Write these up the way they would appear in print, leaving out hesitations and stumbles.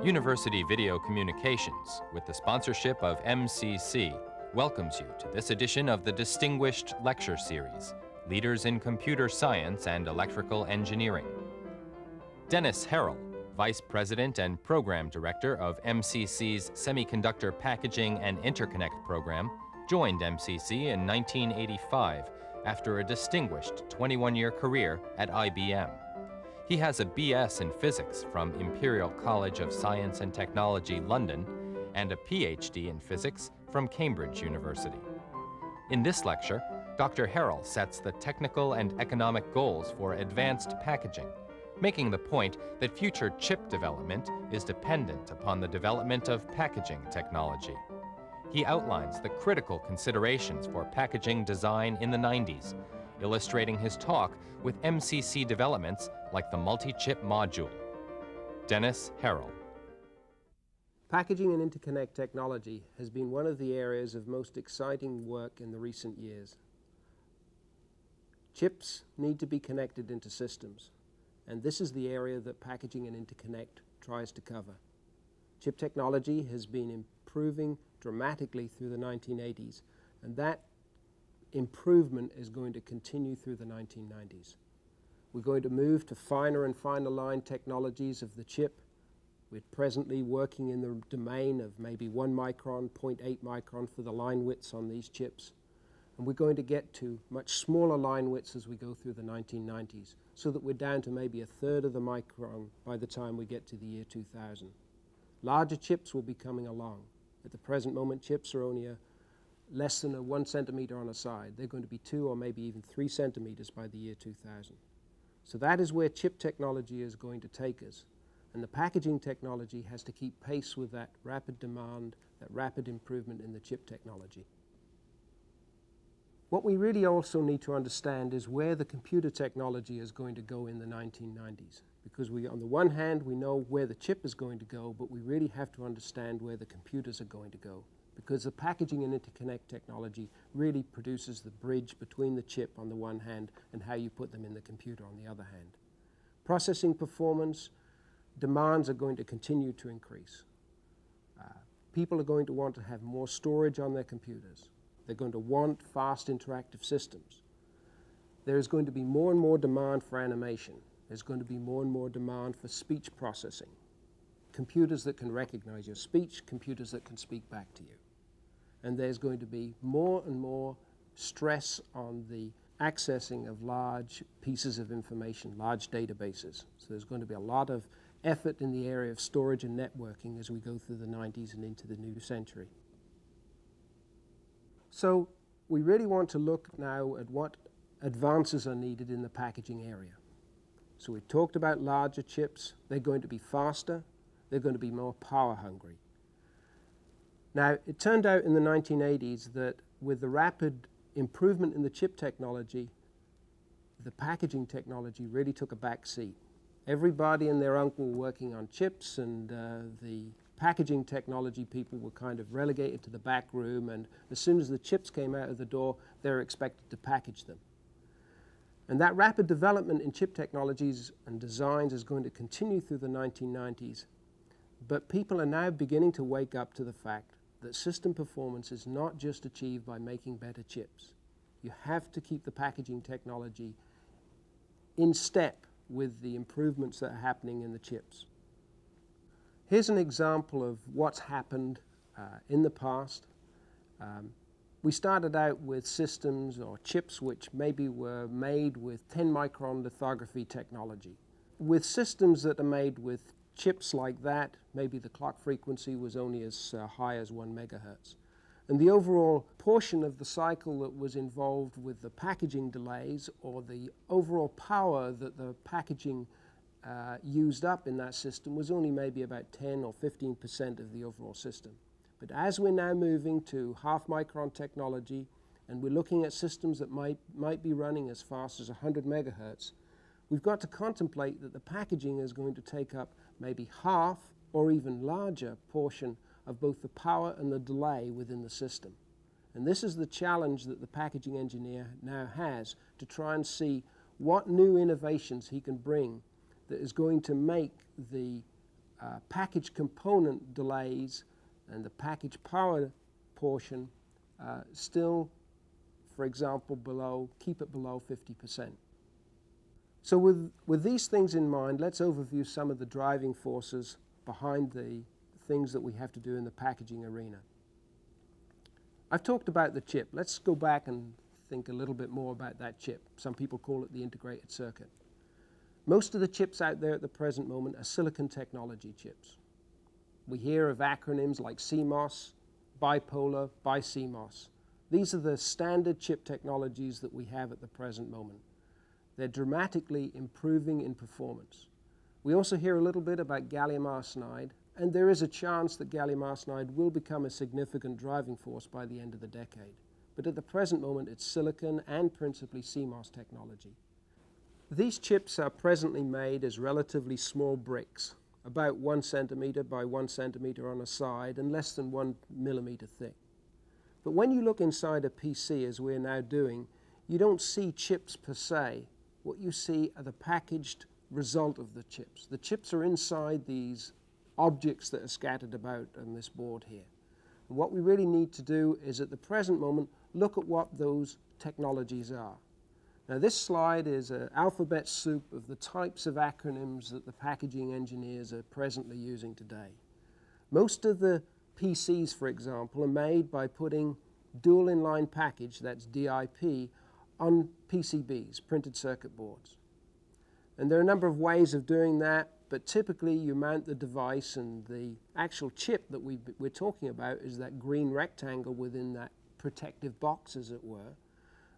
University Video Communications, with the sponsorship of MCC, welcomes you to this edition of the Distinguished Lecture Series, Leaders in Computer Science and Electrical Engineering. Dennis Herrell, Vice President and Program Director of MCC's Semiconductor Packaging and Interconnect Program, joined MCC in 1985 after a distinguished 21-year career at IBM. He has a BS in physics from Imperial College of Science and Technology, London, and a PhD in physics from Cambridge University. In this lecture, Dr. Herrell sets the technical and economic goals for advanced packaging, making the point that future chip development is dependent upon the development of packaging technology. He outlines the critical considerations for packaging design in the 90s, illustrating his talk with MCC developments like the multi-chip module. Dennis Herrell. Packaging and interconnect technology has been one of the areas of most exciting work in the recent years. Chips need to be connected into systems, and this is the area that packaging and interconnect tries to cover. Chip technology has been improving dramatically through the 1980s, and that improvement is going to continue through the 1990s. We're going to move to finer and finer line technologies of the chip. We're presently working in the domain of maybe 1 micron, 0.8 micron for the line widths on these chips. And we're going to get to much smaller line widths as we go through the 1990s, so that we're down to maybe a third of the micron by the time we get to the year 2000. Larger chips will be coming along. At the present moment, chips are only less than 1 centimeter on a side. They're going to be 2 or maybe even 3 centimeters by the year 2000. So that is where chip technology is going to take us. And the packaging technology has to keep pace with that rapid demand, that rapid improvement in the chip technology. What we really also need to understand is where the computer technology is going to go in the 1990s. Because on the one hand, we know where the chip is going to go, but we really have to understand where the computers are going to go. Because the packaging and interconnect technology really produces the bridge between the chip on the one hand and how you put them in the computer on the other hand. Processing performance demands are going to continue to increase. People are going to want to have more storage on their computers. They're going to want fast interactive systems. There is going to be more and more demand for animation. There's going to be more and more demand for speech processing. Computers that can recognize your speech, computers that can speak back to you. And there's going to be more and more stress on the accessing of large pieces of information, large databases. So there's going to be a lot of effort in the area of storage and networking as we go through the 90s and into the new century. So we really want to look now at what advances are needed in the packaging area. So we talked about larger chips. They're going to be faster. They're going to be more power hungry. Now, it turned out in the 1980s that with the rapid improvement in the chip technology, the packaging technology really took a back seat. Everybody and their uncle were working on chips, and the packaging technology people were kind of relegated to the back room, and as soon as the chips came out of the door, they were expected to package them. And that rapid development in chip technologies and designs is going to continue through the 1990s, but people are now beginning to wake up to the fact that system performance is not just achieved by making better chips. You have to keep the packaging technology in step with the improvements that are happening in the chips. Here's an example of what's happened in the past. We started out with systems or chips which maybe were made with 10 micron lithography technology. With systems that are made with chips like that, maybe the clock frequency was only as high as 1 megahertz. And the overall portion of the cycle that was involved with the packaging delays or the overall power that the packaging used up in that system was only maybe about 10 or 15% of the overall system. But as we're now moving to half micron technology and we're looking at systems that might be running as fast as 100 megahertz, we've got to contemplate that the packaging is going to take up maybe half or even larger portion of both the power and the delay within the system. And this is the challenge that the packaging engineer now has to try and see what new innovations he can bring that is going to make the package component delays and the package power portion still, for example, keep it below 50%. So with these things in mind, let's overview some of the driving forces behind the things that we have to do in the packaging arena. I've talked about the chip. Let's go back and think a little bit more about that chip. Some people call it the integrated circuit. Most of the chips out there at the present moment are silicon technology chips. We hear of acronyms like CMOS, bipolar, BiCMOS. These are the standard chip technologies that we have at the present moment. They're dramatically improving in performance. We also hear a little bit about gallium arsenide, and there is a chance that gallium arsenide will become a significant driving force by the end of the decade. But at the present moment, it's silicon and principally CMOS technology. These chips are presently made as relatively small bricks, about 1 centimeter by 1 centimeter on a side and less than 1 millimeter thick. But when you look inside a PC, as we're now doing, you don't see chips per se. What you see are the packaged result of the chips. The chips are inside these objects that are scattered about on this board here. And what we really need to do is, at the present moment, look at what those technologies are. Now, this slide is an alphabet soup of the types of acronyms that the packaging engineers are presently using today. Most of the PCs, for example, are made by putting dual inline package, that's DIP, on PCBs, printed circuit boards. And there are a number of ways of doing that, but typically you mount the device, and the actual chip that we're talking about is that green rectangle within that protective box, as it were.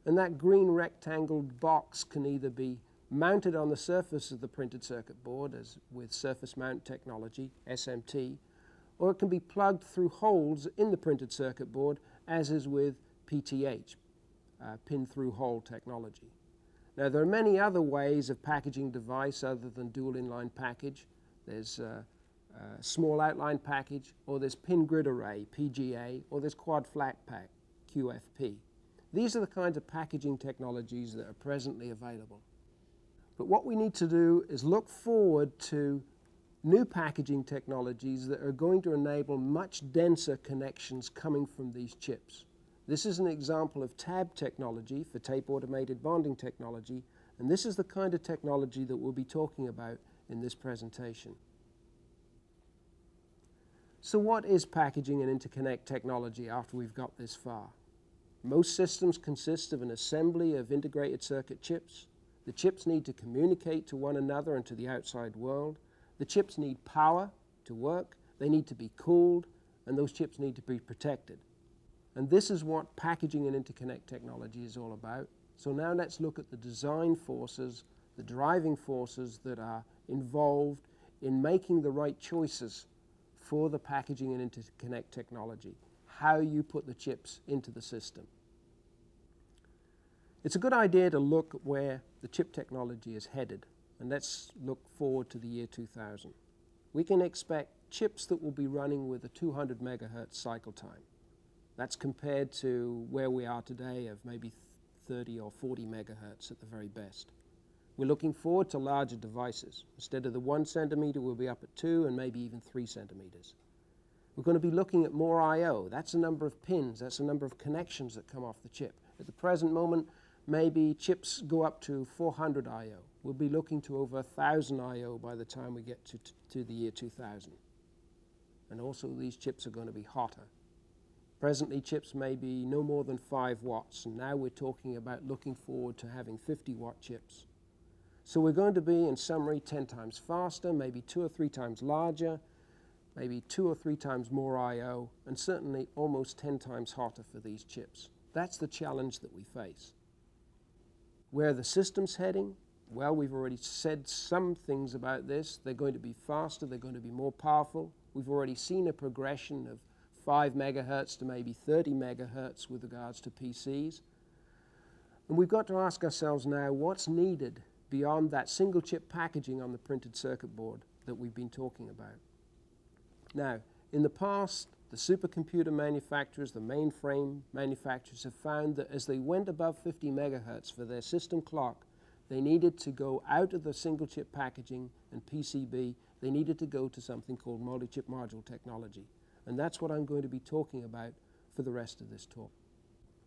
And that green rectangle box can either be mounted on the surface of the printed circuit board, as with surface mount technology, SMT, or it can be plugged through holes in the printed circuit board, as is with PTH, pin-through-hole technology. Now, there are many other ways of packaging device other than dual inline package. There's small outline package, or there's pin grid array, PGA, or there's quad flat pack, QFP. These are the kinds of packaging technologies that are presently available. But what we need to do is look forward to new packaging technologies that are going to enable much denser connections coming from these chips. This is an example of tab technology for tape automated bonding technology, and this is the kind of technology that we'll be talking about in this presentation. So what is packaging and interconnect technology after we've got this far? Most systems consist of an assembly of integrated circuit chips. The chips need to communicate to one another and to the outside world. The chips need power to work, they need to be cooled, and those chips need to be protected. And this is what packaging and interconnect technology is all about. So now let's look at the design forces, the driving forces that are involved in making the right choices for the packaging and interconnect technology, how you put the chips into the system. It's a good idea to look at where the chip technology is headed, and let's look forward to the year 2000. We can expect chips that will be running with a 200 megahertz cycle time. That's compared to where we are today of maybe 30 or 40 megahertz at the very best. We're looking forward to larger devices. Instead of the 1 centimeter, we'll be up at 2 and maybe even 3 centimeters. We're going to be looking at more I/O. That's the number of pins, that's the number of connections that come off the chip. At the present moment, maybe chips go up to 400 I/O. We'll be looking to over 1,000 I/O by the time we get to the year 2000. And also these chips are going to be hotter. Presently, chips may be no more than 5 watts, and now we're talking about looking forward to having 50-watt chips. So we're going to be, in summary, 10 times faster, maybe 2 or 3 times larger, maybe 2 or 3 times more I/O, and certainly almost 10 times hotter for these chips. That's the challenge that we face. Where are the systems heading? Well, we've already said some things about this. They're going to be faster, they're going to be more powerful. We've already seen a progression of 5 megahertz to maybe 30 megahertz with regards to PCs. And we've got to ask ourselves now, what's needed beyond that single chip packaging on the printed circuit board that we've been talking about? Now, in the past, the supercomputer manufacturers, the mainframe manufacturers have found that as they went above 50 megahertz for their system clock, They needed to go out of the single chip packaging and PCB. They needed to go to something called multi-chip module technology. And that's what I'm going to be talking about for the rest of this talk.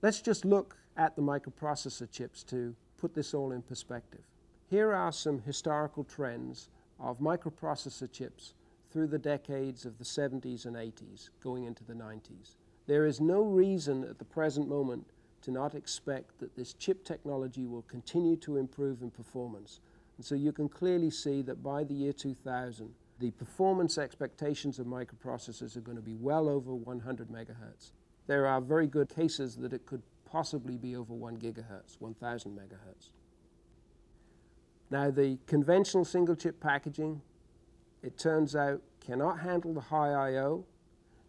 Let's just look at the microprocessor chips to put this all in perspective. Here are some historical trends of microprocessor chips through the decades of the 70s and 80s, going into the 90s. There is no reason at the present moment to not expect that this chip technology will continue to improve in performance. And so you can clearly see that by the year 2000, the performance expectations of microprocessors are going to be well over 100 megahertz. There are very good cases that it could possibly be over 1 gigahertz, 1000 megahertz. Now, the conventional single chip packaging, it turns out, cannot handle the high I/O,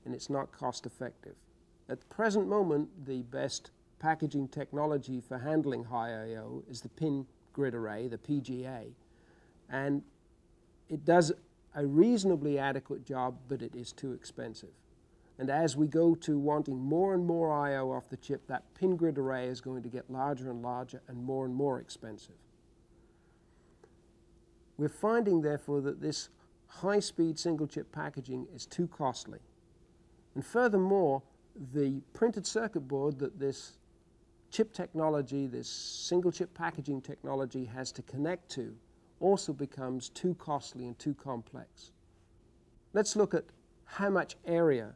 and it's not cost effective. At the present moment, the best packaging technology for handling high I/O is the pin grid array, the PGA, and it does a reasonably adequate job, but it is too expensive. And as we go to wanting more and more I/O off the chip, that pin grid array is going to get larger and larger and more expensive. We're finding, therefore, that this high-speed single-chip packaging is too costly. And furthermore, the printed circuit board that this chip technology, this single-chip packaging technology has to connect to also becomes too costly and too complex. Let's look at how much area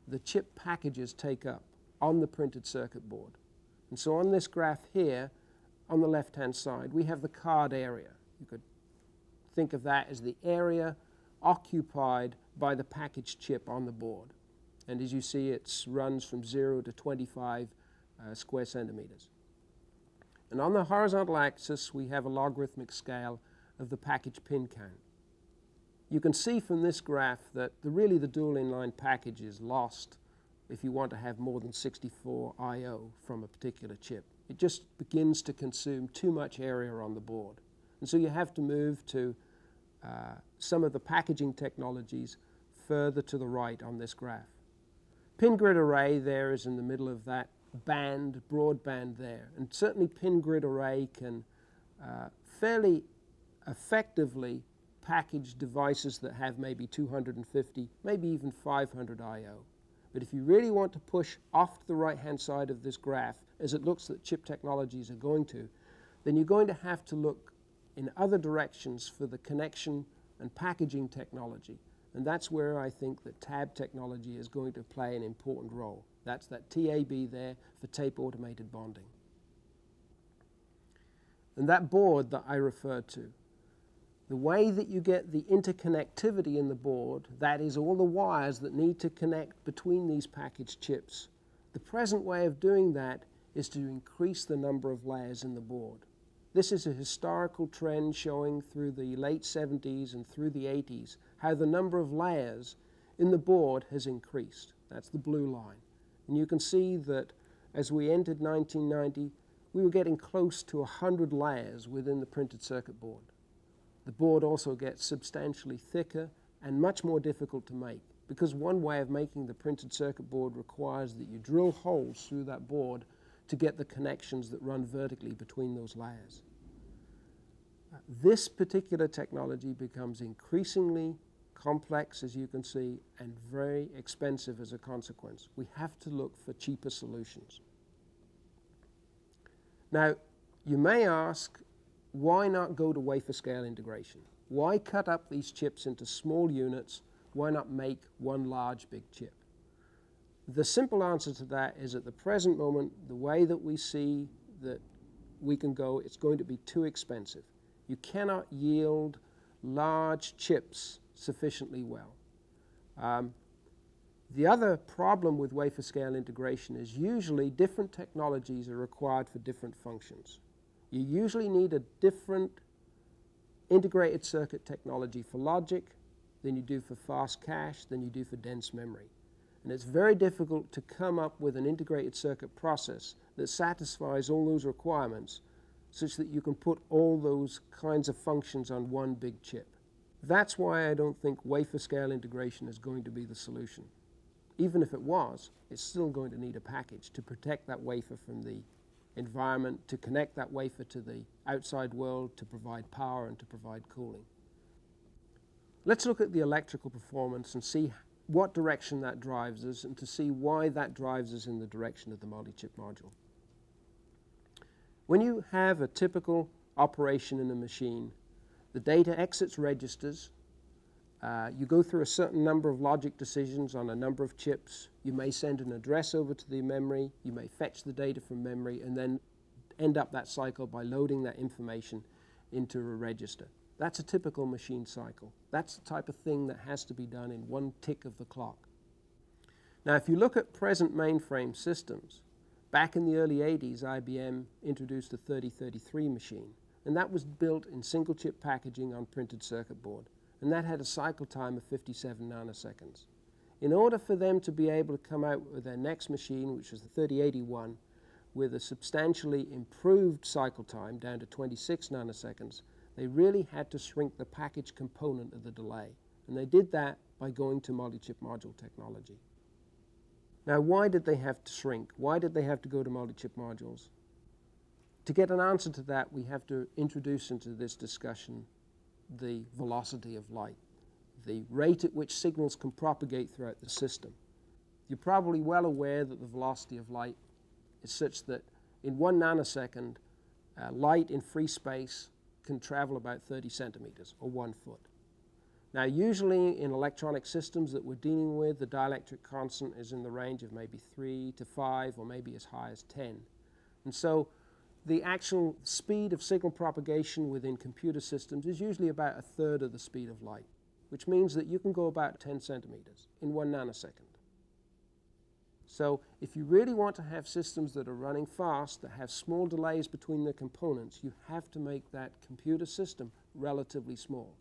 the chip packages take up on the printed circuit board. And so on this graph here, on the left-hand side, we have the card area. You could think of that as the area occupied by the packaged chip on the board. And as you see, it runs from 0 to 25 square centimeters. And on the horizontal axis, we have a logarithmic scale of the package pin count. You can see from this graph that really the dual inline package is lost if you want to have more than 64 I/O from a particular chip. It just begins to consume too much area on the board. And so you have to move to some of the packaging technologies further to the right on this graph. Pin grid array there is in the middle of that band, broad band there. And certainly pin grid array can fairly effectively package devices that have maybe 250, maybe even 500 I/O. But if you really want to push off to the right-hand side of this graph, as it looks that chip technologies are going to, then you're going to have to look in other directions for the connection and packaging technology. And that's where I think that tab technology is going to play an important role. That's that TAB there for tape automated bonding. And that board that I referred to, the way that you get the interconnectivity in the board, that is all the wires that need to connect between these packaged chips, the present way of doing that is to increase the number of layers in the board. This is a historical trend showing through the late 70s and through the 80s how the number of layers in the board has increased. That's the blue line. And you can see that as we entered 1990, we were getting close to 100 layers within the printed circuit board. The board also gets substantially thicker and much more difficult to make, because one way of making the printed circuit board requires that you drill holes through that board to get the connections that run vertically between those layers. This particular technology becomes increasingly complex, as you can see, and very expensive as a consequence. We have to look for cheaper solutions. Now, you may ask, why not go to wafer scale integration? Why cut up these chips into small units? Why not make one large big chip? The simple answer to that is, at the present moment, the way that we see that we can go, it's going to be too expensive. You cannot yield large chips sufficiently well. The other problem with wafer scale integration is usually different technologies are required for different functions. You usually need a different integrated circuit technology for logic than you do for fast cache, than you do for dense memory. And it's very difficult to come up with an integrated circuit process that satisfies all those requirements such that you can put all those kinds of functions on one big chip. That's why I don't think wafer scale integration is going to be the solution. Even if it was, it's still going to need a package to protect that wafer from the environment to connect that wafer to the outside world, to provide power and to provide cooling. Let's look at the electrical performance and see what direction that drives us and to see why that drives us in the direction of the multi-chip module. When you have a typical operation in a machine, the data exits registers. You go through a certain number of logic decisions on a number of chips. You may send an address over to the memory. You may fetch the data from memory and then end up that cycle by loading that information into a register. That's a typical machine cycle. That's the type of thing that has to be done in one tick of the clock. Now, if you look at present mainframe systems, back in the early 80s, IBM introduced a 3033 machine, and that was built in single chip packaging on printed circuit board, and that had a cycle time of 57 nanoseconds. In order for them to be able to come out with their next machine, which was the 3081, with a substantially improved cycle time down to 26 nanoseconds, they really had to shrink the package component of the delay. And they did that by going to multi-chip module technology. Now, why did they have to shrink? Why did they have to go to multi-chip modules? To get an answer to that, we have to introduce into this discussion the velocity of light, the rate at which signals can propagate throughout the system. You're probably well aware that the velocity of light is such that in 1 nanosecond, light in free space can travel about 30 centimeters or 1 foot. Now, usually in electronic systems that we're dealing with, the dielectric constant is in the range of maybe 3 to 5 or maybe as high as 10. And so the actual speed of signal propagation within computer systems is usually about a third of the speed of light, which means that you can go about 10 centimeters in 1 nanosecond. So if you really want to have systems that are running fast, that have small delays between the components, you have to make that computer system relatively small.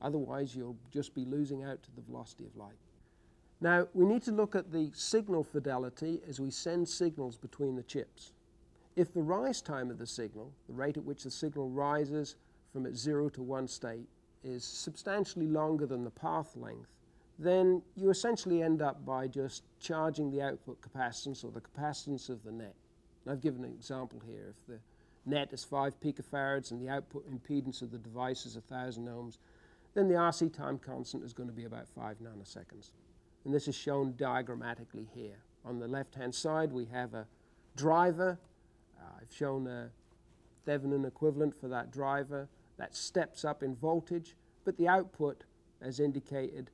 Otherwise, you'll just be losing out to the velocity of light. Now, we need to look at the signal fidelity as we send signals between the chips. If the rise time of the signal, the rate at which the signal rises from its 0 to 1 state, is substantially longer than the path length, then you essentially end up by just charging the output capacitance or the capacitance of the net. And I've given an example here. If the net is 5 picofarads and the output impedance of the device is 1,000 ohms, then the RC time constant is going to be about 5 nanoseconds. And this is shown diagrammatically here. On the left-hand side, we have a driver. I've shown a Thevenin equivalent for that driver. That steps up in voltage, but the output, as indicated,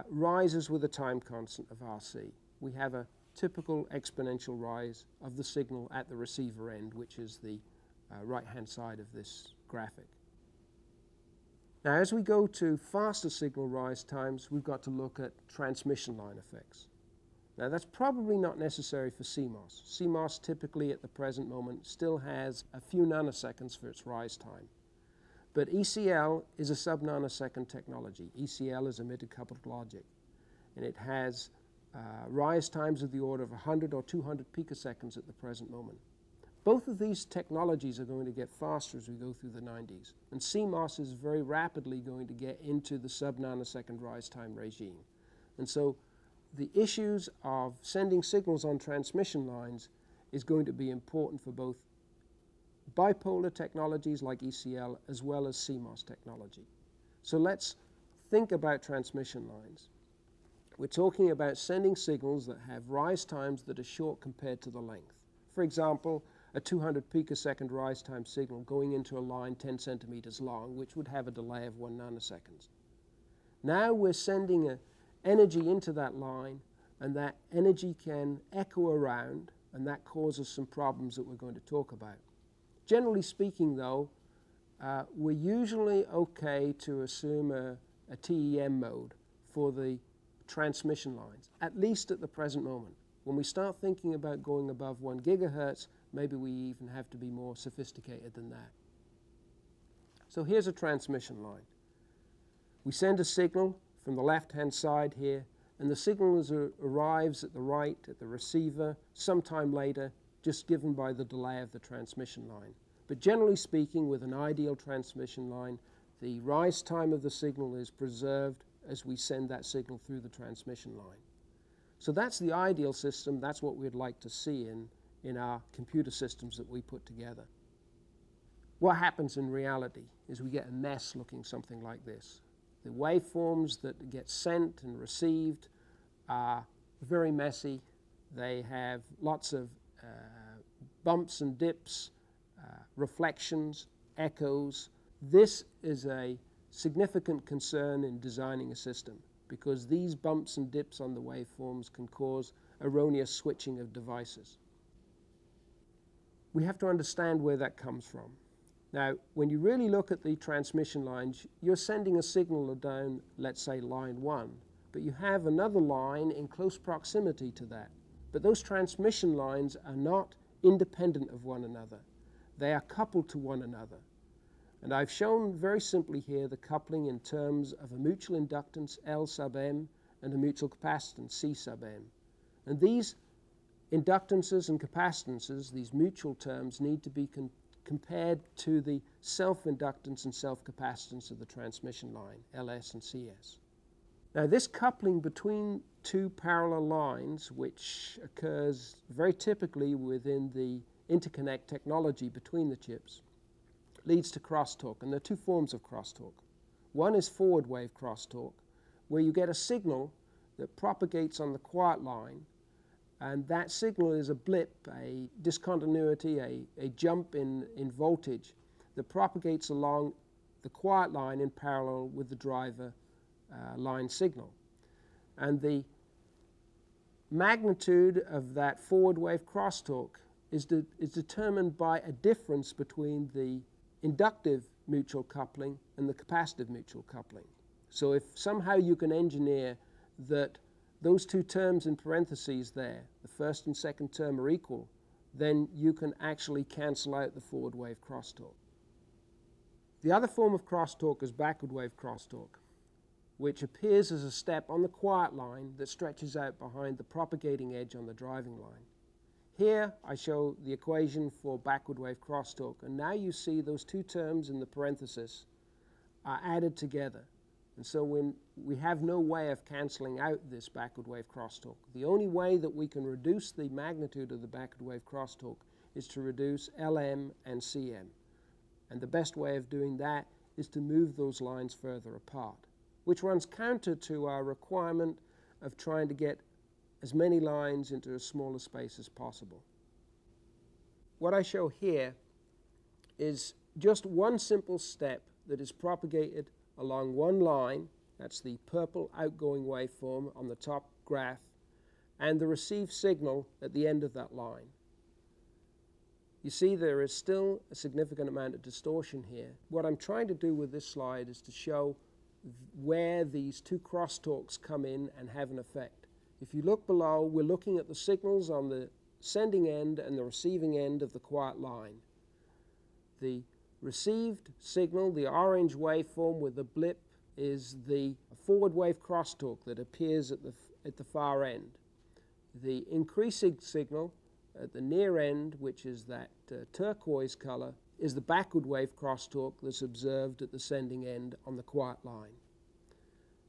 rises with a time constant of RC. We have a typical exponential rise of the signal at the receiver end, which is the right-hand side of this graphic. Now, as we go to faster signal rise times, we've got to look at transmission line effects. Now, that's probably not necessary for CMOS. CMOS typically at the present moment still has a few nanoseconds for its rise time. But ECL is a sub-nanosecond technology. ECL is emitter coupled logic, and it has rise times of the order of 100 or 200 picoseconds at the present moment. Both of these technologies are going to get faster as we go through the 90s, and CMOS is very rapidly going to get into the sub-nanosecond rise time regime. And so the issues of sending signals on transmission lines is going to be important for both bipolar technologies like ECL as well as CMOS technology. So let's think about transmission lines. We're talking about sending signals that have rise times that are short compared to the length. For example, a 200 picosecond rise time signal going into a line 10 centimeters long, which would have a delay of 1 nanosecond. Now we're sending energy into that line, and that energy can echo around, and that causes some problems that we're going to talk about. Generally speaking, though, we're usually okay to assume a TEM mode for the transmission lines, at least at the present moment. When we start thinking about going above 1 gigahertz, maybe we even have to be more sophisticated than that. So here's a transmission line. We send a signal from the left-hand side here, and the signal arrives at the right, at the receiver, sometime later, just given by the delay of the transmission line. But generally speaking, with an ideal transmission line, the rise time of the signal is preserved as we send that signal through the transmission line. So that's the ideal system. That's what we'd like to see in our computer systems that we put together. What happens in reality is we get a mess looking something like this. The waveforms that get sent and received are very messy. They have lots of bumps and dips, reflections, echoes. This is a significant concern in designing a system because these bumps and dips on the waveforms can cause erroneous switching of devices. We have to understand where that comes from. Now, when you really look at the transmission lines, you're sending a signal down, let's say, line 1, but you have another line in close proximity to that. But those transmission lines are not independent of one another. They are coupled to one another. And I've shown very simply here the coupling in terms of a mutual inductance L sub m and a mutual capacitance C sub m. And these inductances and capacitances, these mutual terms, need to be compared to the self-inductance and self-capacitance of the transmission line, LS and CS. Now, this coupling between two parallel lines, which occurs very typically within the interconnect technology between the chips, leads to crosstalk. And there are two forms of crosstalk. One is forward wave crosstalk, where you get a signal that propagates on the quiet line, and that signal is a blip, a discontinuity, a jump in voltage that propagates along the quiet line in parallel with the driver line signal. And the magnitude of that forward wave crosstalk is determined by a difference between the inductive mutual coupling and the capacitive mutual coupling. So if somehow you can engineer that those two terms in parentheses there, the first and second term, are equal, then you can actually cancel out the forward wave crosstalk. The other form of crosstalk is backward wave crosstalk, which appears as a step on the quiet line that stretches out behind the propagating edge on the driving line. Here I show the equation for backward wave crosstalk, and now you see those two terms in the parenthesis are added together. And so when we have no way of cancelling out this backward wave crosstalk. The only way that we can reduce the magnitude of the backward wave crosstalk is to reduce LM and CM. And the best way of doing that is to move those lines further apart, which runs counter to our requirement of trying to get as many lines into as small a space as possible. What I show here is just one simple step that is propagated along one line, that's the purple outgoing waveform on the top graph, and the received signal at the end of that line. You see there is still a significant amount of distortion here. What I'm trying to do with this slide is to show where these two crosstalks come in and have an effect. If you look below, we're looking at the signals on the sending end and the receiving end of the quiet line. The received signal, the orange waveform with the blip, is the forward wave crosstalk that appears at the far end. The increasing signal at the near end, which is that turquoise color, is the backward wave crosstalk that's observed at the sending end on the quiet line.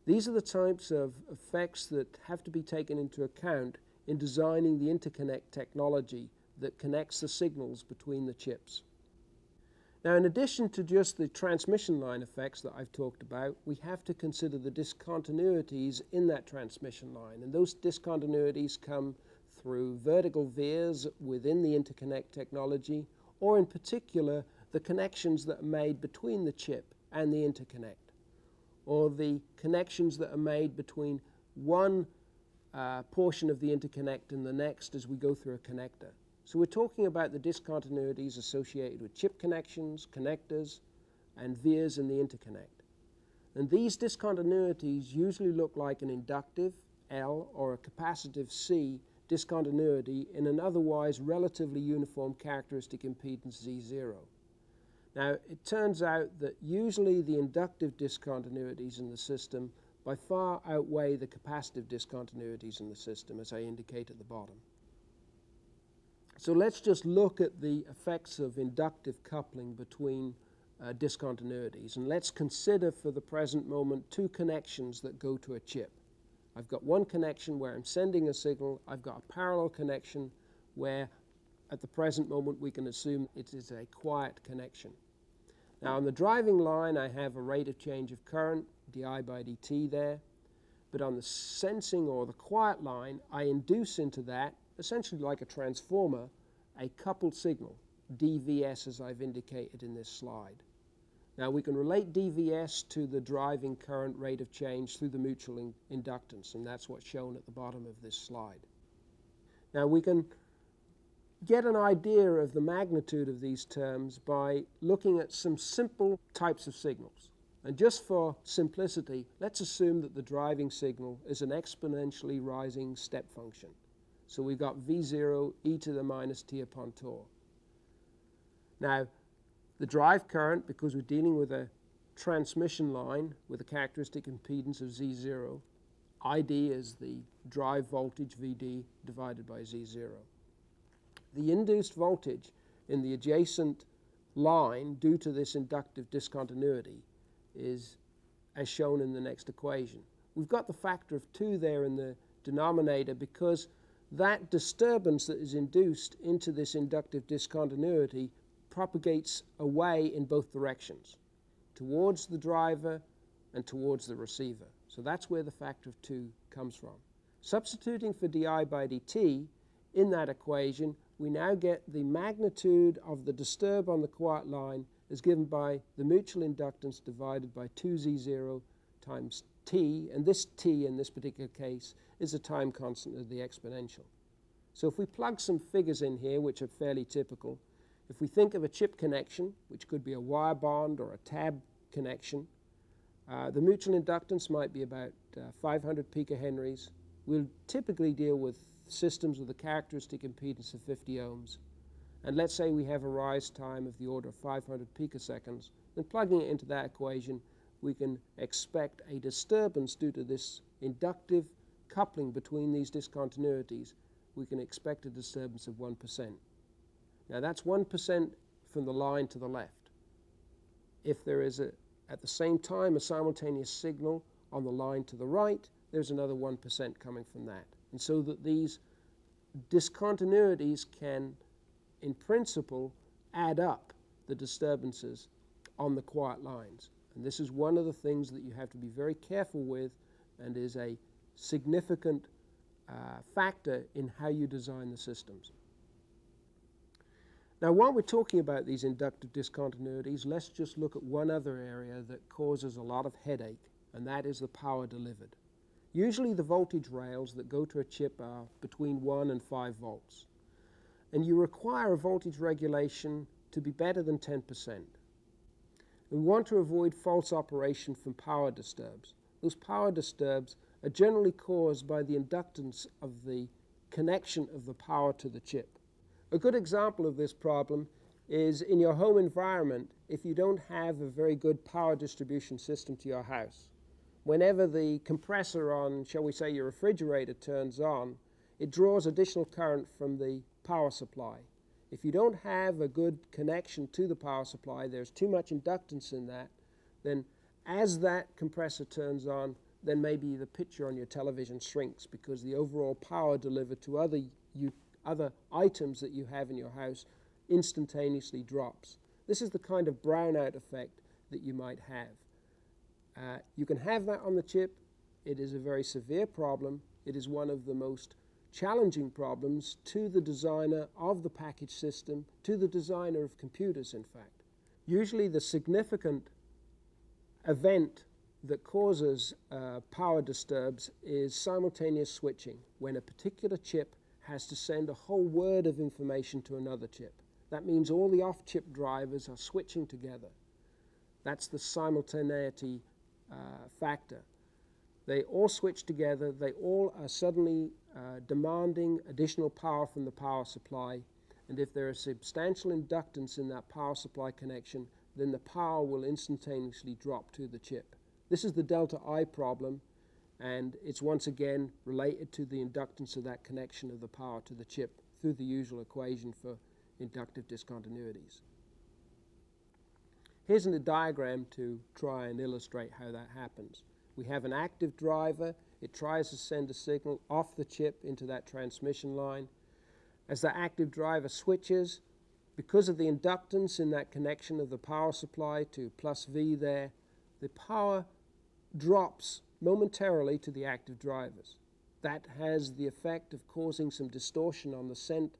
These are the types of effects that have to be taken into account in designing the interconnect technology that connects the signals between the chips. Now, in addition to just the transmission line effects that I've talked about, we have to consider the discontinuities in that transmission line. And those discontinuities come through vertical vias within the interconnect technology, or in particular, the connections that are made between the chip and the interconnect, or the connections that are made between one portion of the interconnect and the next as we go through a connector. So we're talking about the discontinuities associated with chip connections, connectors, and vias in the interconnect. And these discontinuities usually look like an inductive, L, or a capacitive, C, discontinuity in an otherwise relatively uniform characteristic impedance Z0. Now, it turns out that usually the inductive discontinuities in the system by far outweigh the capacitive discontinuities in the system, as I indicate at the bottom. So let's just look at the effects of inductive coupling between discontinuities, and let's consider for the present moment two connections that go to a chip. I've got one connection where I'm sending a signal. I've got a parallel connection where at the present moment we can assume it is a quiet connection. Now on the driving line I have a rate of change of current, di by dt there, but on the sensing or the quiet line I induce into that, essentially like a transformer, a coupled signal, dVs as I've indicated in this slide. Now we can relate dVs to the driving current rate of change through the mutual inductance, and that's what's shown at the bottom of this slide. Now we can get an idea of the magnitude of these terms by looking at some simple types of signals. And just for simplicity, let's assume that the driving signal is an exponentially rising step function. So we've got V0 e to the minus t upon tau. Now, the drive current, because we're dealing with a transmission line with a characteristic impedance of Z0, ID is the drive voltage Vd divided by Z0. The induced voltage in the adjacent line due to this inductive discontinuity is as shown in the next equation. We've got the factor of 2 there in the denominator because that disturbance that is induced into this inductive discontinuity propagates away in both directions, towards the driver and towards the receiver. So that's where the factor of 2 comes from. Substituting for di by dt in that equation, we now get the magnitude of the disturb on the quiet line is given by the mutual inductance divided by 2z0 times t, and this t in this particular case is the time constant of the exponential. So if we plug some figures in here, which are fairly typical, if we think of a chip connection, which could be a wire bond or a tab connection, the mutual inductance might be about 500 picohenries. We'll typically deal with systems with a characteristic impedance of 50 ohms. And let's say we have a rise time of the order of 500 picoseconds. Then plugging it into that equation, we can expect a disturbance due to this inductive coupling between these discontinuities. We can expect a disturbance of 1%. Now that's 1% from the line to the left. If there is at the same time a simultaneous signal on the line to the right, there's another 1% coming from that. And so that these discontinuities can, in principle, add up the disturbances on the quiet lines. And this is one of the things that you have to be very careful with and is a significant factor in how you design the systems. Now, while we're talking about these inductive discontinuities, let's just look at one other area that causes a lot of headache, and that is the power delivered. Usually the voltage rails that go to a chip are between 1 and 5 volts. And you require a voltage regulation to be better than 10%. We want to avoid false operation from power disturbs. Those power disturbs are generally caused by the inductance of the connection of the power to the chip. A good example of this problem is in your home environment if you don't have a very good power distribution system to your house. Whenever the compressor on, shall we say, your refrigerator turns on, it draws additional current from the power supply. If you don't have a good connection to the power supply, there's too much inductance in that, then as that compressor turns on, then maybe the picture on your television shrinks because the overall power delivered to other items that you have in your house instantaneously drops. This is the kind of brownout effect that you might have. You can have that on the chip. It is a very severe problem. It is one of the most challenging problems to the designer of the package system, to the designer of computers, in fact. Usually the significant event that causes power disturbs is simultaneous switching, when a particular chip has to send a whole word of information to another chip. That means all the off-chip drivers are switching together. That's the simultaneity factor. They all switch together. They all are suddenly demanding additional power from the power supply. And if there is substantial inductance in that power supply connection, then the power will instantaneously drop to the chip. This is the delta I problem, and it's once again related to the inductance of that connection of the power to the chip through the usual equation for inductive discontinuities. Here's a diagram to try and illustrate how that happens. We have an active driver. It tries to send a signal off the chip into that transmission line. As the active driver switches, because of the inductance in that connection of the power supply to plus V there, the power drops momentarily to the active drivers. That has the effect of causing some distortion on the sent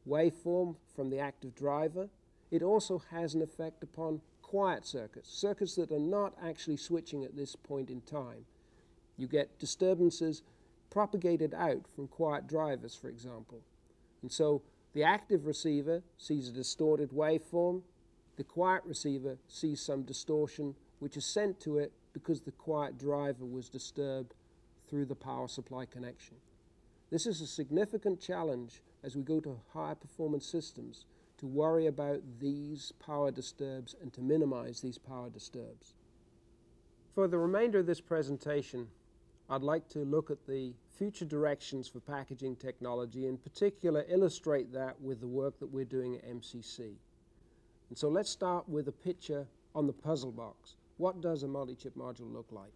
waveform from the active driver. It also has an effect upon quiet circuits, circuits that are not actually switching at this point in time. You get disturbances propagated out from quiet drivers, for example. And so the active receiver sees a distorted waveform. The quiet receiver sees some distortion which is sent to it because the quiet driver was disturbed through the power supply connection. This is a significant challenge as we go to higher performance systems to worry about these power disturbs and to minimize these power disturbs. For the remainder of this presentation, I'd like to look at the future directions for packaging technology, in particular illustrate that with the work that we're doing at MCC. And so let's start with a picture on the puzzle box. What does a multi-chip module look like?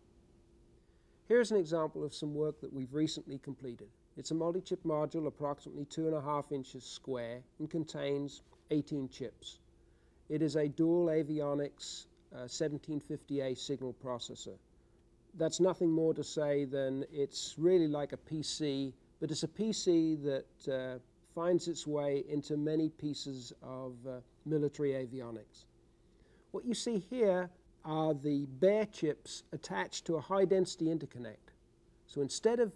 Here's an example of some work that we've recently completed. It's a multi-chip module approximately 2.5 inches square and contains 18 chips. It is a dual avionics 1750A signal processor. That's nothing more to say than it's really like a PC, but it's a PC that finds its way into many pieces of military avionics. What you see here are the bare chips attached to a high-density interconnect. So instead of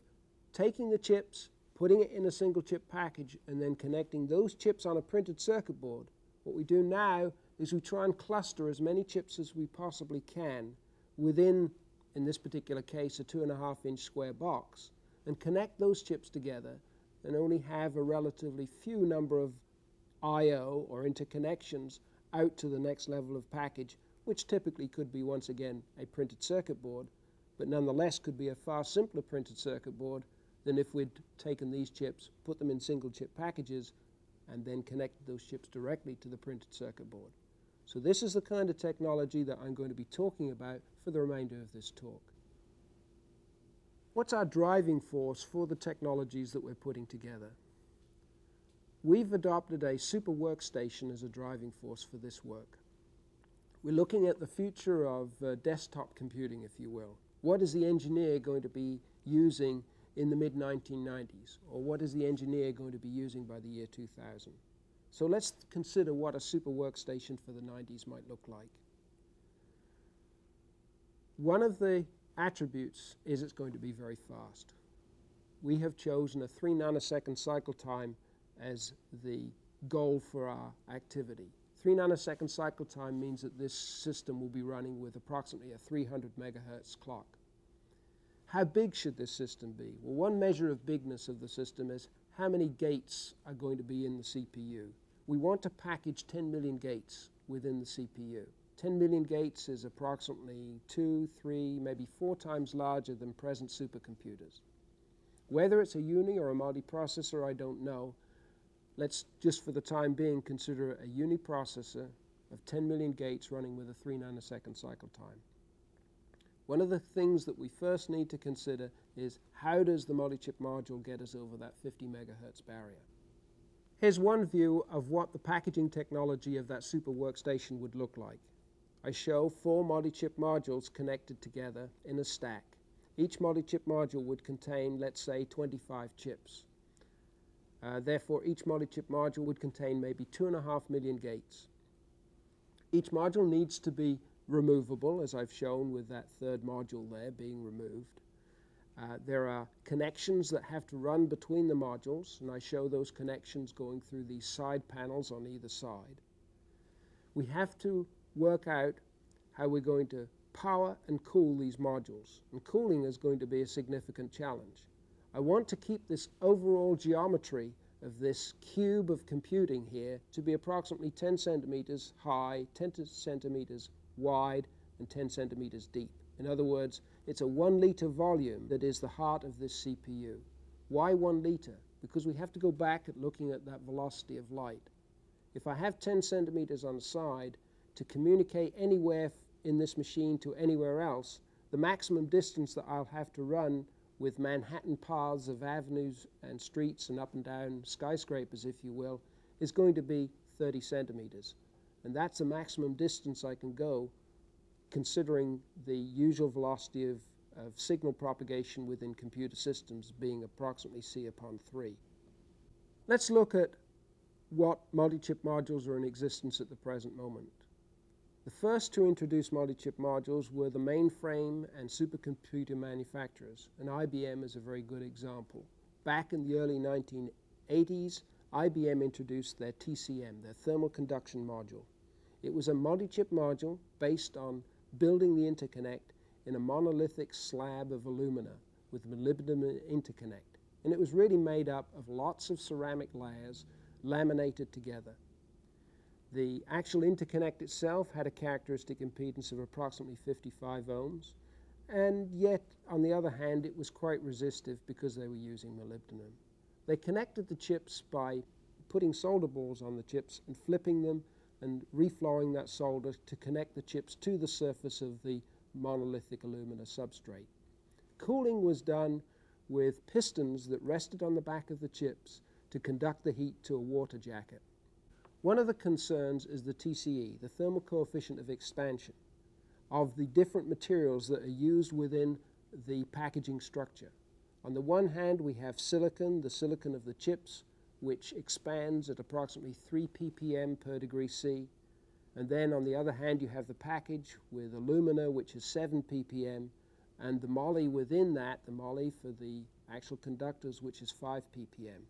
taking the chips, putting it in a single chip package, and then connecting those chips on a printed circuit board, what we do now is we try and cluster as many chips as we possibly can within, in this particular case, a 2.5 inch square box, and connect those chips together and only have a relatively few number of I/O or interconnections out to the next level of package, which typically could be, once again, a printed circuit board, but nonetheless could be a far simpler printed circuit board than if we'd taken these chips, put them in single chip packages, and then connected those chips directly to the printed circuit board. So this is the kind of technology that I'm going to be talking about for the remainder of this talk. What's our driving force for the technologies that we're putting together? We've adopted a super workstation as a driving force for this work. We're looking at the future of desktop computing, if you will. What is the engineer going to be using in the mid-1990s? Or what is the engineer going to be using by the year 2000? So let's consider what a super workstation for the 90s might look like. One of the attributes is it's going to be very fast. We have chosen a 3 nanosecond cycle time as the goal for our activity. 3 nanosecond cycle time means that this system will be running with approximately a 300 megahertz clock. How big should this system be? Well, one measure of bigness of the system is how many gates are going to be in the CPU. We want to package 10 million gates within the CPU. 10 million gates is approximately 2, 3, maybe 4 times larger than present supercomputers. Whether it's a uni or a multiprocessor, I don't know. Let's just for the time being consider a uniprocessor of 10 million gates running with a 3 nanosecond cycle time. One of the things that we first need to consider is how does the multi-chip module get us over that 50 megahertz barrier? Here's one view of what the packaging technology of that super workstation would look like. I show 4 multi-chip modules connected together in a stack. Each multi-chip module would contain, let's say, 25 chips. Therefore, each multi-chip module would contain maybe 2.5 million gates. Each module needs to be removable, as I've shown with that third module there being removed. There are connections that have to run between the modules, and I show those connections going through these side panels on either side. We have to work out how we're going to power and cool these modules, and cooling is going to be a significant challenge. I want to keep this overall geometry of this cube of computing here to be approximately 10 centimeters high, 10 centimeters wide, and 10 centimeters deep. In other words, it's a 1 liter volume that is the heart of this CPU. Why 1 liter? Because we have to go back at looking at that velocity of light. If I have 10 centimeters on the side, to communicate anywhere in this machine to anywhere else, the maximum distance that I'll have to run with Manhattan paths of avenues and streets and up and down skyscrapers, if you will, is going to be 30 centimeters. And that's the maximum distance I can go, considering the usual velocity of signal propagation within computer systems being approximately c upon 3. Let's look at what multi-chip modules are in existence at the present moment. The first to introduce multi-chip modules were the mainframe and supercomputer manufacturers, and IBM is a very good example. Back in the early 1980s, IBM introduced their TCM, their thermal conduction module. It was a multi-chip module based on building the interconnect in a monolithic slab of alumina with molybdenum interconnect. And it was really made up of lots of ceramic layers laminated together. The actual interconnect itself had a characteristic impedance of approximately 55 ohms, and yet, on the other hand, it was quite resistive because they were using molybdenum. They connected the chips by putting solder balls on the chips and flipping them and reflowing that solder to connect the chips to the surface of the monolithic alumina substrate. Cooling was done with pistons that rested on the back of the chips to conduct the heat to a water jacket. One of the concerns is the TCE, the thermal coefficient of expansion, of the different materials that are used within the packaging structure. On the one hand, we have silicon, the silicon of the chips, which expands at approximately 3 ppm per degree C. And then on the other hand, you have the package with alumina, which is 7 ppm, and the moly within that, the moly for the actual conductors, which is 5 ppm.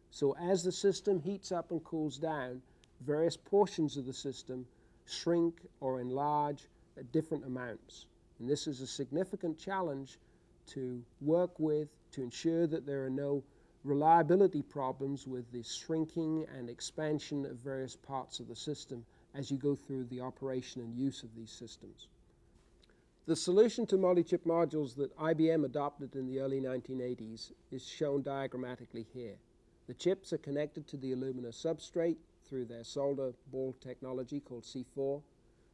So as the system heats up and cools down, various portions of the system shrink or enlarge at different amounts. And this is a significant challenge to work with to ensure that there are no reliability problems with the shrinking and expansion of various parts of the system as you go through the operation and use of these systems. The solution to multi-chip modules that IBM adopted in the early 1980s is shown diagrammatically here. The chips are connected to the alumina substrate through their solder ball technology called C4.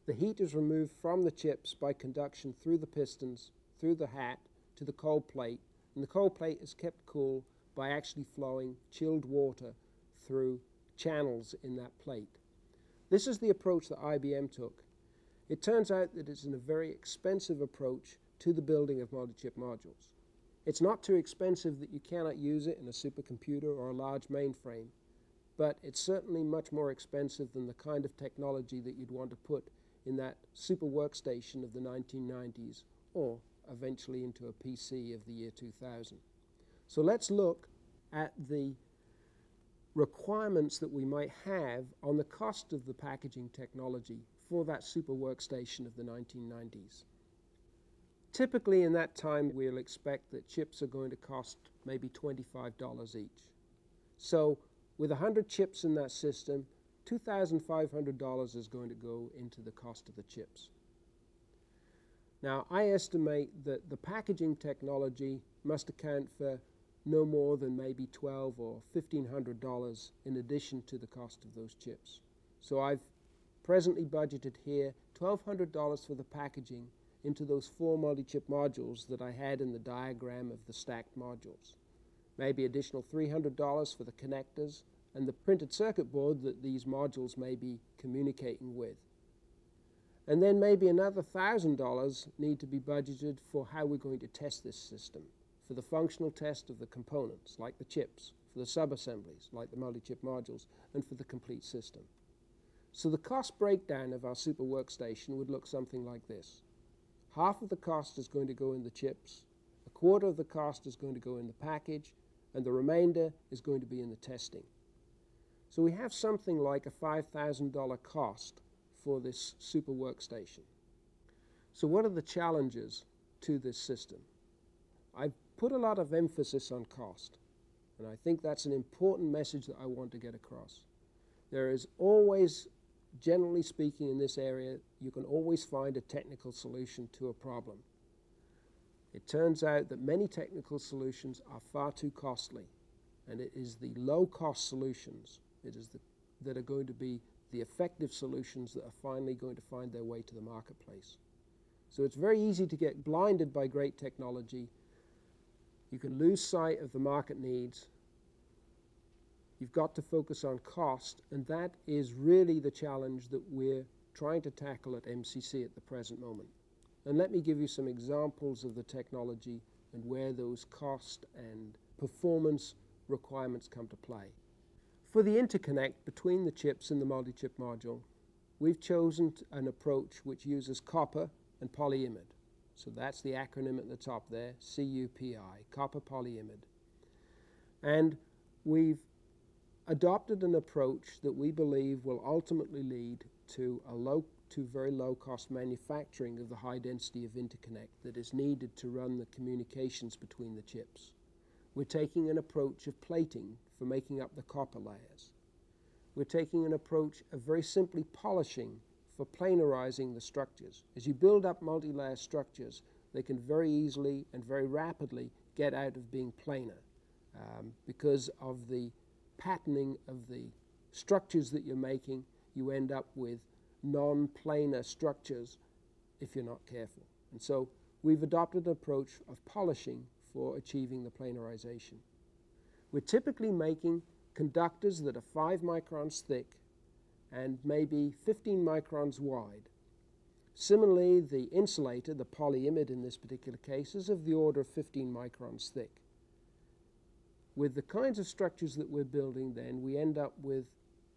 The heat is removed from the chips by conduction through the pistons, through the hat, to the cold plate, and the cold plate is kept cool by actually flowing chilled water through channels in that plate. This is the approach that IBM took. It turns out that it's a very expensive approach to the building of multi-chip modules. It's not too expensive that you cannot use it in a supercomputer or a large mainframe, but it's certainly much more expensive than the kind of technology that you'd want to put in that super workstation of the 1990s or eventually into a PC of the year 2000. So let's look at the requirements that we might have on the cost of the packaging technology for that super workstation of the 1990s. Typically in that time we'll expect that chips are going to cost maybe $25 each. So with 100 chips in that system, $2,500 is going to go into the cost of the chips. Now I estimate that the packaging technology must account for no more than maybe $1,200 or $1,500 in addition to the cost of those chips. So I've presently budgeted here $1,200 for the packaging into those 4 multi-chip modules that I had in the diagram of the stacked modules. Maybe additional $300 for the connectors and the printed circuit board that these modules may be communicating with. And then maybe another $1,000 need to be budgeted for how we're going to test this system, for the functional test of the components, like the chips, for the sub-assemblies, like the multi-chip modules, and for the complete system. So the cost breakdown of our super workstation would look something like this. Half of the cost is going to go in the chips, a quarter of the cost is going to go in the package, and the remainder is going to be in the testing. So we have something like a $5,000 cost for this super workstation. So what are the challenges to this system? I've put a lot of emphasis on cost, and I think that's an important message that I want to get across. There is always, generally speaking in this area, you can always find a technical solution to a problem. It turns out that many technical solutions are far too costly, and it is the low-cost solutions that are going to be the effective solutions that are finally going to find their way to the marketplace. So it's very easy to get blinded by great technology You can lose sight of the market needs. You've got to focus on cost, and that is really the challenge that we're trying to tackle at MCC at the present moment. And let me give you some examples of the technology and where those cost and performance requirements come to play. For the interconnect between the chips in the multi-chip module, we've chosen an approach which uses copper and polyimide. So that's the acronym at the top there, CUPI, copper polyimide. And we've adopted an approach that we believe will ultimately lead to very low-cost manufacturing of the high density of interconnect that is needed to run the communications between the chips. We're taking an approach of plating for making up the copper layers. We're taking an approach of very simply polishing for planarizing the structures. As you build up multi-layer structures, they can very easily and very rapidly get out of being planar because of the patterning of the structures that you're making. You end up with non-planar structures if you're not careful. And so we've adopted an approach of polishing for achieving the planarization. We're typically making conductors that are 5 microns thick and maybe 15 microns wide. Similarly, the insulator, the polyimide in this particular case, is of the order of 15 microns thick. With the kinds of structures that we're building then, we end up with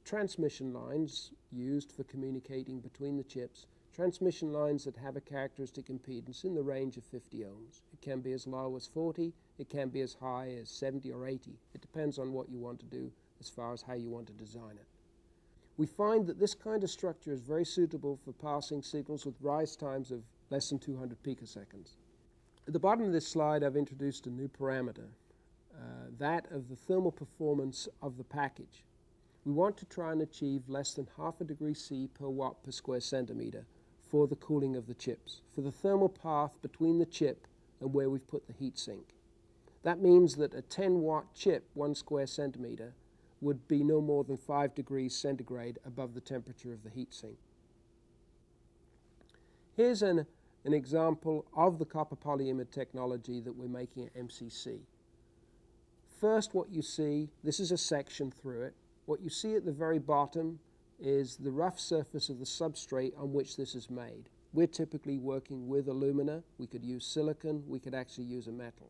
transmission lines used for communicating between the chips, transmission lines that have a characteristic impedance in the range of 50 ohms. It can be as low as 40, it can be as high as 70 or 80. It depends on what you want to do as far as how you want to design it. We find that this kind of structure is very suitable for passing signals with rise times of less than 200 picoseconds. At the bottom of this slide, I've introduced a new parameter, that of the thermal performance of the package. We want to try and achieve less than half a degree C per watt per square centimeter for the cooling of the chips, for the thermal path between the chip and where we've put the heat sink. That means that a 10-watt chip, 1 square centimeter, would be no more than 5 degrees centigrade above the temperature of the heat sink. Here's an example of the copper polyimide technology that we're making at MCC. First, what you see, this is a section through it. What you see at the very bottom is the rough surface of the substrate on which this is made. We're typically working with alumina. We could use silicon. We could actually use a metal.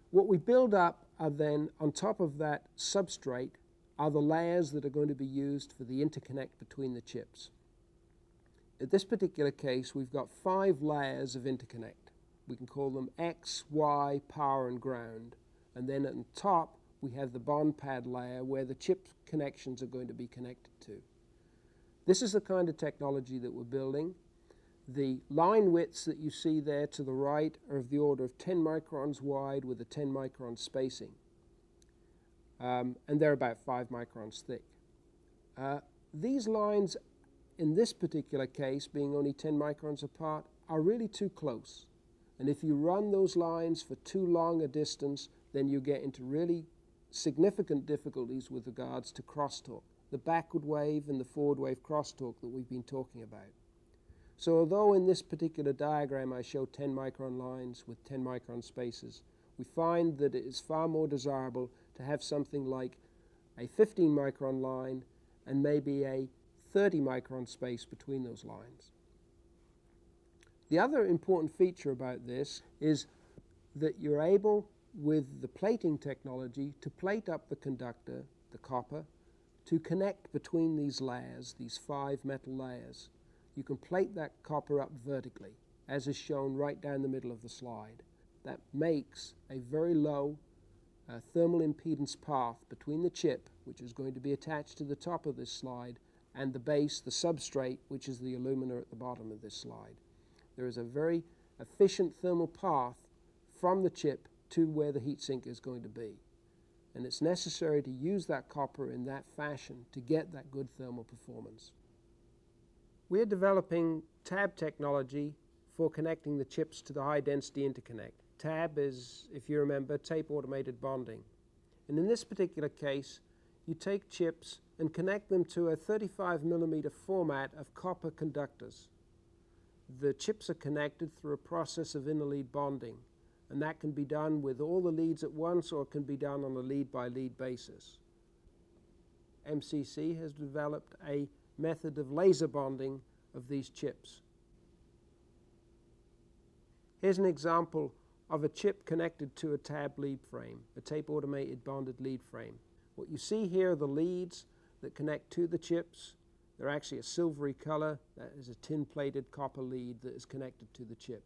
What we build up are then, on top of that substrate, are the layers that are going to be used for the interconnect between the chips. In this particular case, we've got 5 layers of interconnect. We can call them X, Y, power, and ground. And then at the top, we have the bond pad layer where the chip connections are going to be connected to. This is the kind of technology that we're building. The line widths that you see there to the right are of the order of 10 microns wide with a 10 micron spacing. And they're about 5 microns thick. These lines, in this particular case, being only 10 microns apart, are really too close. And if you run those lines for too long a distance, then you get into really significant difficulties with regards to crosstalk, the backward wave and the forward wave crosstalk that we've been talking about. So although in this particular diagram I show 10 micron lines with 10 micron spaces, we find that it is far more desirable to have something like a 15 micron line and maybe a 30 micron space between those lines. The other important feature about this is that you're able, with the plating technology, to plate up the conductor, the copper, to connect between these layers, these 5 metal layers. You can plate that copper up vertically, as is shown right down the middle of the slide. That makes a very low thermal impedance path between the chip, which is going to be attached to the top of this slide, and the base, the substrate, which is the alumina at the bottom of this slide. There is a very efficient thermal path from the chip to where the heatsink is going to be. And it's necessary to use that copper in that fashion to get that good thermal performance. We're developing TAB technology for connecting the chips to the high-density interconnect. TAB is, if you remember, tape automated bonding. And in this particular case, you take chips and connect them to a 35 millimeter format of copper conductors. The chips are connected through a process of interlead bonding. and that can be done with all the leads at once, or it can be done on a lead-by-lead basis. MCC has developed a method of laser bonding of these chips. Here's an example of a chip connected to a tab lead frame, a tape-automated bonded lead frame. What you see here are the leads that connect to the chips. They're actually a silvery color. That is a tin-plated copper lead that is connected to the chip.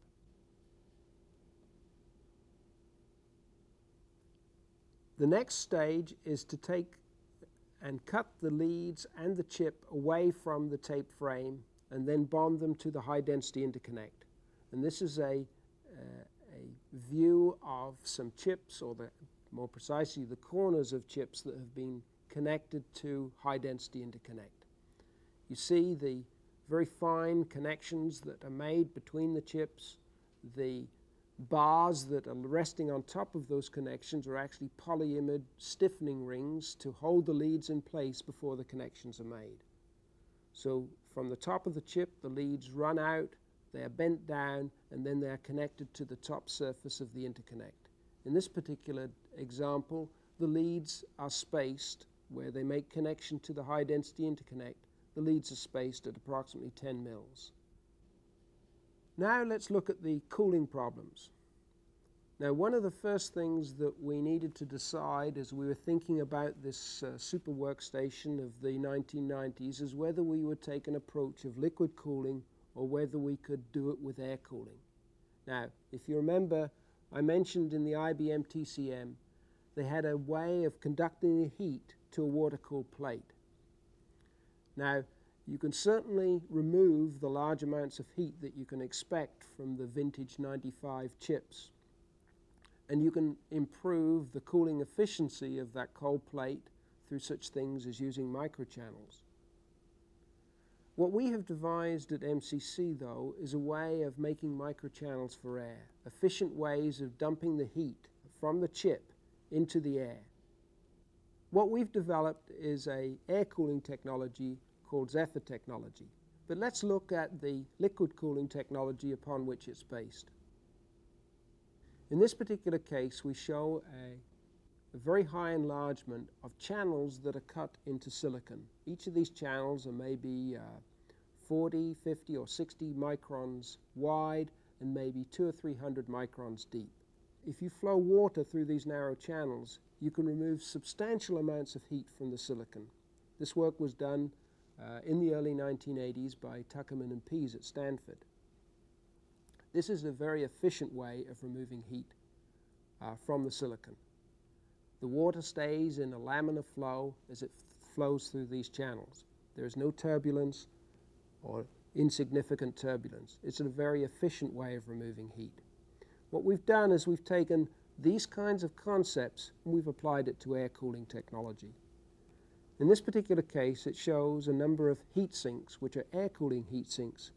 The next stage is to take and cut the leads and the chip away from the tape frame and then bond them to the high-density interconnect. And this is a view of some chips, or more precisely the corners of chips that have been connected to high-density interconnect. You see the very fine connections that are made between the chips. The bars that are resting on top of those connections are actually polyimide stiffening rings to hold the leads in place before the connections are made. So from the top of the chip, the leads run out, they are bent down, and then they are connected to the top surface of the interconnect. In this particular example, the leads are spaced where they make connection to the high-density interconnect. The leads are spaced at approximately 10 mils. Now let's look at the cooling problems. Now, one of the first things that we needed to decide as we were thinking about this super workstation of the 1990s is whether we would take an approach of liquid cooling or whether we could do it with air cooling. Now, if you remember, I mentioned in the IBM TCM, they had a way of conducting the heat to a water-cooled plate. Now, you can certainly remove the large amounts of heat that you can expect from the vintage 95 chips. And you can improve the cooling efficiency of that cold plate through such things as using microchannels. What we have devised at MCC, though, is a way of making microchannels for air, efficient ways of dumping the heat from the chip into the air. What we've developed is an air cooling technology called Zephyr technology. But let's look at the liquid cooling technology upon which it's based. In this particular case, we show a very high enlargement of channels that are cut into silicon. Each of these channels are maybe 40, 50, or 60 microns wide and maybe 200 or 300 microns deep. If you flow water through these narrow channels, you can remove substantial amounts of heat from the silicon. This work was done in the early 1980s by Tuckerman and Pease at Stanford. This is a very efficient way of removing heat from the silicon. The water stays in a laminar flow as it flows through these channels. There is no turbulence or insignificant turbulence. It's a very efficient way of removing heat. What we've done is we've taken these kinds of concepts and we've applied it to air cooling technology. In this particular case, it shows a number of heat sinks, which are air cooling heat sinks,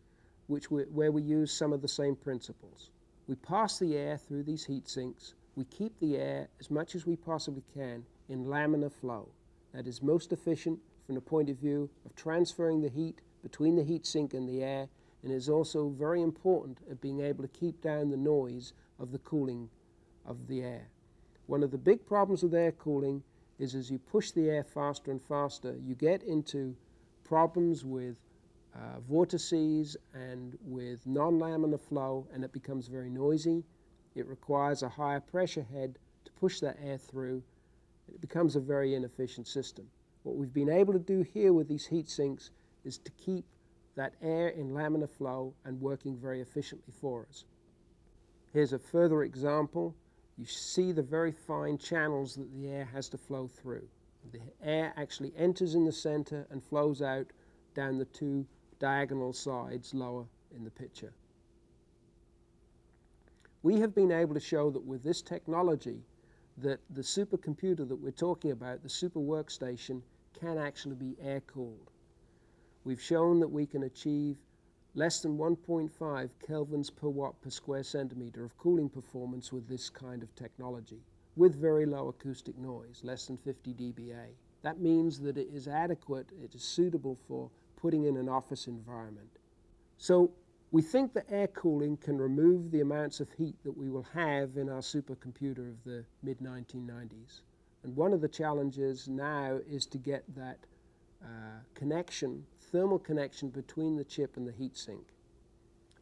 where we use some of the same principles. We pass the air through these heat sinks. We keep the air as much as we possibly can in laminar flow. That is most efficient from the point of view of transferring the heat between the heat sink and the air, and is also very important at being able to keep down the noise of the cooling of the air. One of the big problems with air cooling is as you push the air faster and faster, you get into problems with vortices and with non-laminar flow, and it becomes very noisy. It requires a higher pressure head to push that air through. It becomes a very inefficient system. What we've been able to do here with these heat sinks is to keep that air in laminar flow and working very efficiently for us. Here's a further example. You see the very fine channels that the air has to flow through. The air actually enters in the center and flows out down the two diagonal sides lower in the picture. We have been able to show that with this technology that the supercomputer that we're talking about, the super workstation, can actually be air-cooled. We've shown that we can achieve less than 1.5 kelvins per watt per square centimeter of cooling performance with this kind of technology, with very low acoustic noise, less than 50 dBA. That means that it is adequate, it is suitable for putting in an office environment. So We think that air cooling can remove the amounts of heat that we will have in our supercomputer of the mid-1990s. And one of the challenges now is to get that connection, thermal connection between the chip and the heatsink.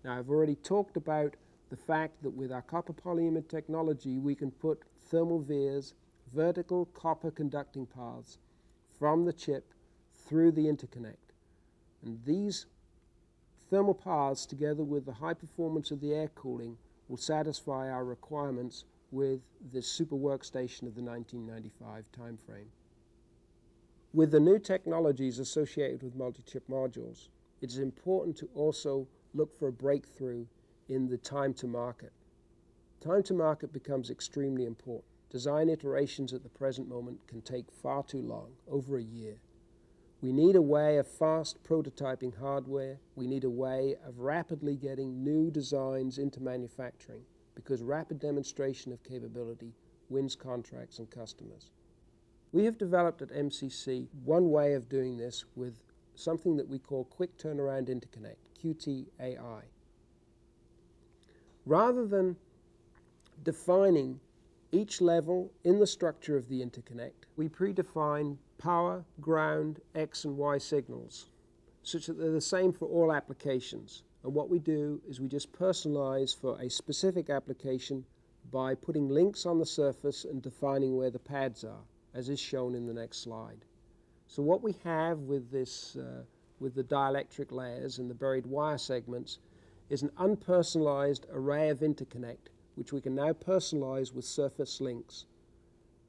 Now, I've already talked about the fact that with our copper polyimide technology, we can put thermal vias, vertical copper conducting paths, from the chip through the interconnect. And these thermal paths, together with the high performance of the air cooling, will satisfy our requirements with this super workstation of the 1995 timeframe. With the new technologies associated with multi-chip modules, it is important to also look for a breakthrough in the time to market. Time to market becomes extremely important. Design iterations at the present moment can take far too long, over a year. We need a way of fast prototyping hardware. We need a way of rapidly getting new designs into manufacturing, because rapid demonstration of capability wins contracts and customers. We have developed at MCC one way of doing this with something that we call Quick Turnaround Interconnect, QTAI. Rather than defining each level in the structure of the interconnect, we predefine power, ground, X and Y signals, such that they're the same for all applications. And what we do is we just personalize for a specific application by putting links on the surface and defining where the pads are, as is shown in the next slide. So what we have with this, with the dielectric layers and the buried wire segments, is an unpersonalized array of interconnect, which we can now personalize with surface links.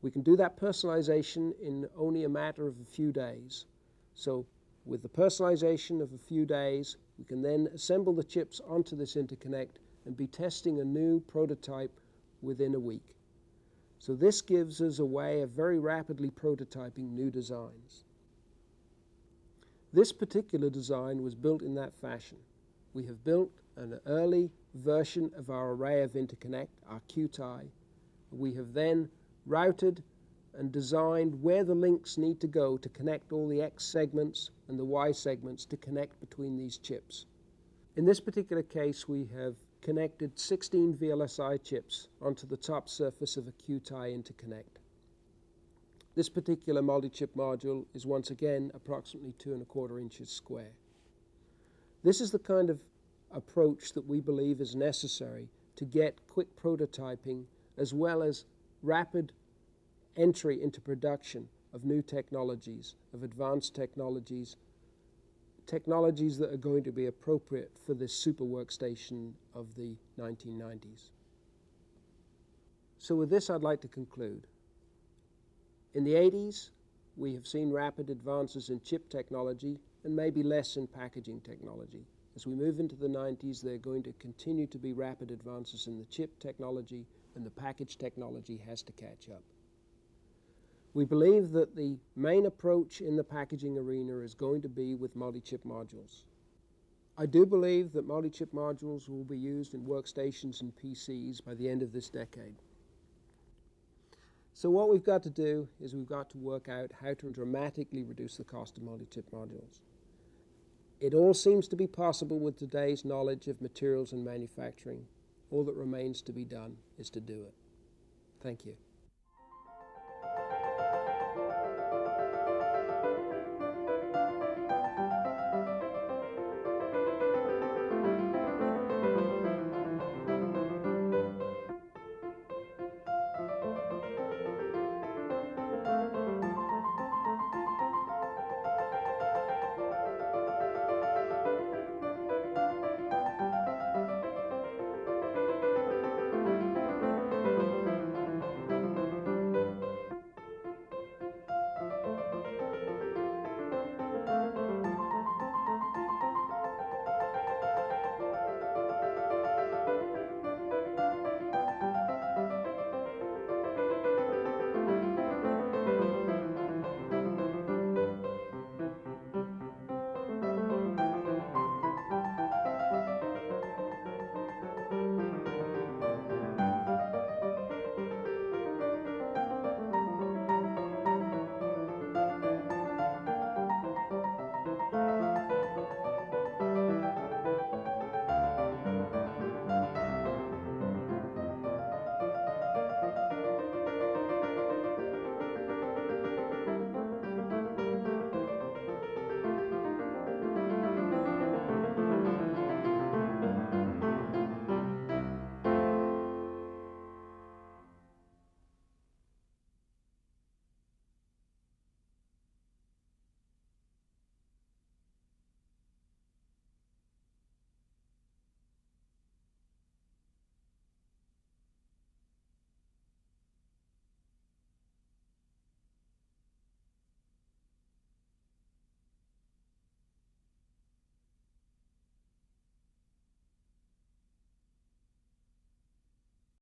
We can do that personalization in only a matter of a few days. So with the personalization of a few days, we can then assemble the chips onto this interconnect and be testing a new prototype within a week. So this gives us a way of very rapidly prototyping new designs. This particular design was built in that fashion. We have built an early version of our array of interconnect, our QTI. We have then routed and designed where the links need to go to connect all the X segments and the Y segments to connect between these chips. In this particular case, we have connected 16 VLSI chips onto the top surface of a QTI interconnect. This particular multi-chip module is once again approximately 2¼ inches square. This is the kind of approach that we believe is necessary to get quick prototyping as well as rapid entry into production of new technologies, of advanced technologies, technologies that are going to be appropriate for this super workstation of the 1990s. So with this, I'd like to conclude. In the 80s, we have seen rapid advances in chip technology and maybe less in packaging technology. As we move into the 90s, there are going to continue to be rapid advances in the chip technology, and the package technology has to catch up. We believe that the main approach in the packaging arena is going to be with multi-chip modules. I do believe that multi-chip modules will be used in workstations and PCs by the end of this decade. So what we've got to do is we've got to work out how to dramatically reduce the cost of multi-chip modules. It all seems to be possible with today's knowledge of materials and manufacturing. All that remains to be done is to do it. Thank you.